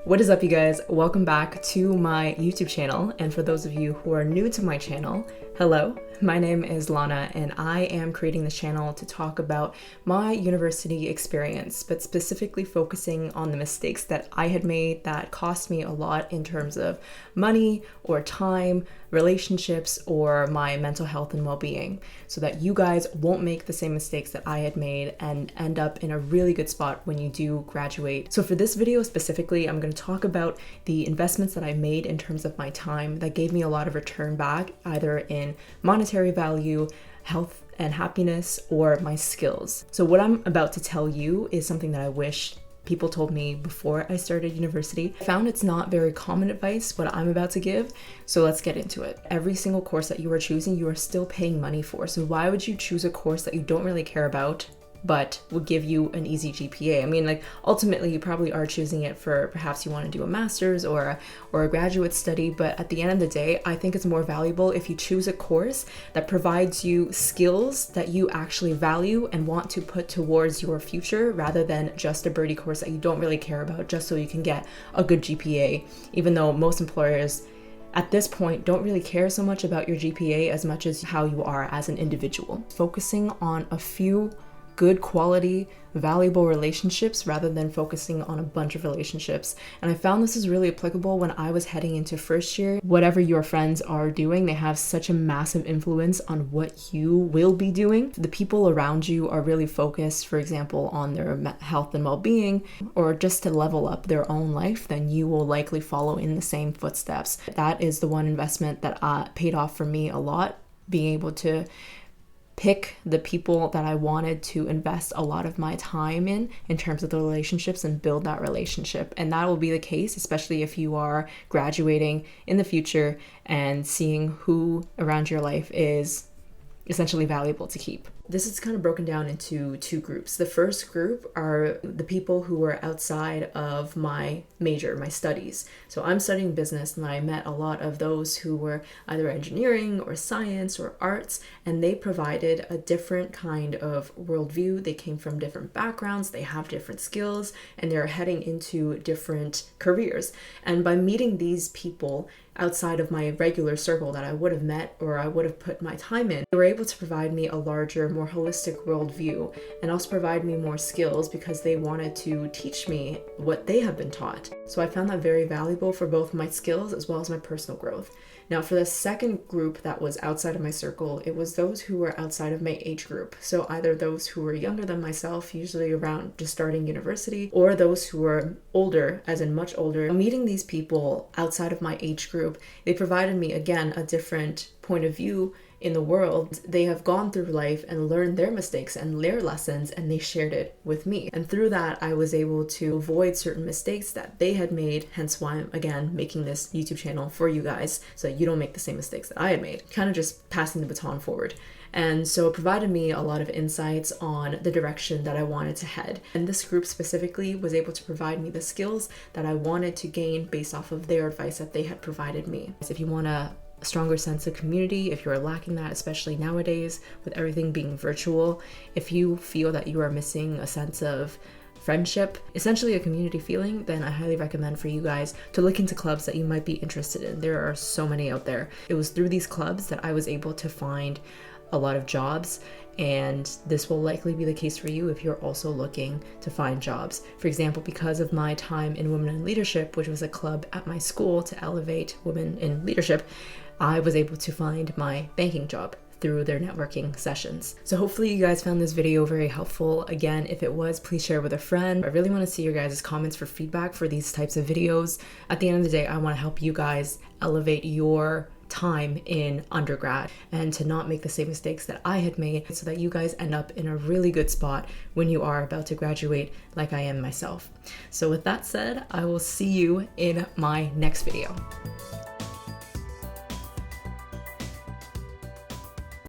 What is up, you guys? Welcome back to my YouTube channel, and for those of you who are new to my channel, hello. My name is Lana, and I am creating this channel to talk about my university experience, but specifically focusing on the mistakes that I had made that cost me a lot in terms of money or time, relationships, or my mental health and well-being, so that you guys won't make the same mistakes that I had made and end up in a really good spot when you do graduate. So for this video specifically, I'm going to talk about the investments that I made in terms of my time that gave me a lot of return back, either in monetary value, health and happiness, or my skills. So what I'm about to tell you is something that I wish people told me before I started university. I found it's not very common advice what I'm about to give, so let's get into it. Every single course that you are choosing, you are still paying money for. So why would you choose a course that you don't really care about but would give you an easy GPA? I mean, like, ultimately you probably are choosing it for perhaps you want to do a master's or a graduate study, but at the end of the day, I think it's more valuable if you choose a course that provides you skills that you actually value and want to put towards your future, rather than just a birdie course that you don't really care about just so you can get a good GPA, even though most employers at this point don't really care so much about your GPA as much as how you are as an individual. Focusing on a few good quality, valuable relationships rather than focusing on a bunch of relationships. And I found this is really applicable when I was heading into first year. Whatever your friends are doing, they have such a massive influence on what you will be doing. The people around you are really focused, for example, on their health and well-being, or just to level up their own life, then you will likely follow in the same footsteps. That is the one investment that paid off for me a lot, being able to pick the people that I wanted to invest a lot of my time in terms of the relationships, and build that relationship. And that will be the case, especially if you are graduating in the future and seeing who around your life is essentially valuable to keep. This is kind of broken down into two groups. The first group are the people who are outside of my major, my studies. So I'm studying business, and I met a lot of those who were either engineering or science or arts, and they provided a different kind of worldview. They came from different backgrounds, they have different skills, and they're heading into different careers. And by meeting these people outside of my regular circle that I would have met or I would have put my time in, they were able to provide me a larger, more holistic worldview, and also provide me more skills because they wanted to teach me what they have been taught. So I found that very valuable for both my skills as well as my personal growth. Now, for the second group that was outside of my circle, it was those who were outside of my age group. So either those who were younger than myself, usually around just starting university, or those who were older, as in much older. Meeting these people outside of my age group, they provided me, again, a different point of view in the world. They have gone through life and learned their mistakes and their lessons, and they shared it with me. And through that, I was able to avoid certain mistakes that they had made, hence why I'm, again, making this YouTube channel for you guys, so that you don't make the same mistakes that I had made. Kind of just passing the baton forward. And so it provided me a lot of insights on the direction that I wanted to head. And this group specifically was able to provide me the skills that I wanted to gain based off of their advice that they had provided me. So if you want a stronger sense of community, if you're lacking that, especially nowadays with everything being virtual, if you feel that you are missing a sense of friendship, essentially a community feeling, then I highly recommend for you guys to look into clubs that you might be interested in. There are so many out there. It was through these clubs that I was able to find a lot of jobs, and this will likely be the case for you if you're also looking to find jobs. For example, because of my time in Women in Leadership, which was a club at my school to elevate women in leadership, I was able to find my banking job through their networking sessions. So hopefully you guys found this video very helpful. Again, if it was, please share with a friend. I really want to see your guys' comments for feedback for these types of videos. At the end of the day, I want to help you guys elevate your time in undergrad and to not make the same mistakes that I had made, so that you guys end up in a really good spot when you are about to graduate, like I am myself. So with that said, I will see you in my next video.